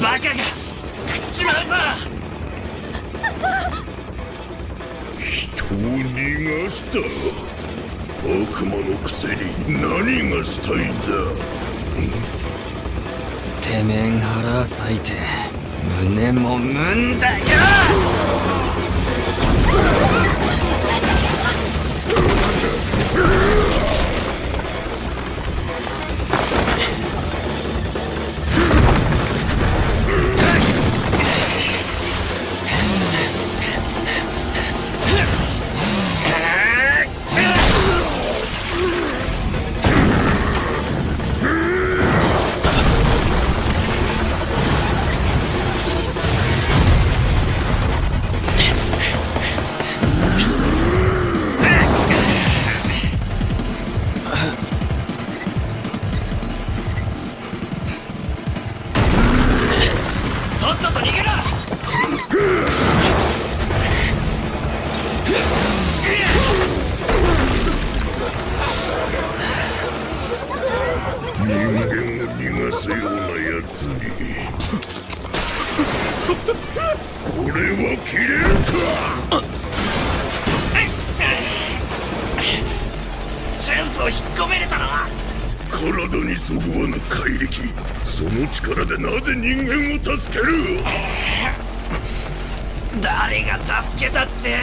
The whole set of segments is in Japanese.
バカが食っちまうぞ。人を逃がした。悪魔のくせに何がしたいんだ。てめえが腹裂いて胸もむんだよ。とっとと逃げろ。人間を逃がすようなやつにこれは切れるか。チャンスを引っ込めれたな。体にそぐわぬ怪力、その力でなぜ人間を助ける。誰が助けたって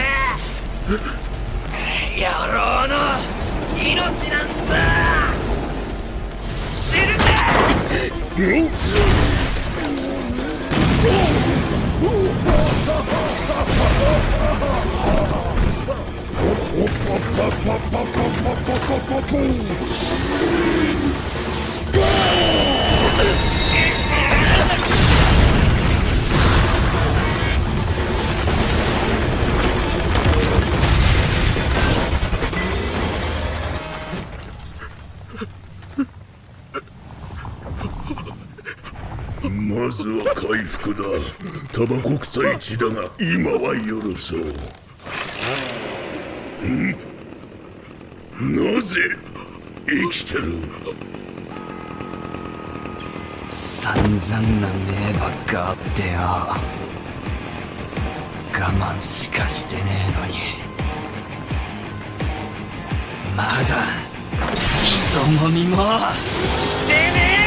野郎の命なんざ知るか。まずは回復だ。タバコ臭い血だが今は許そう。なぜ生きてる。散々な命ばっかあってよ。我慢しかしてねえのにまだ人もみもしてねえ。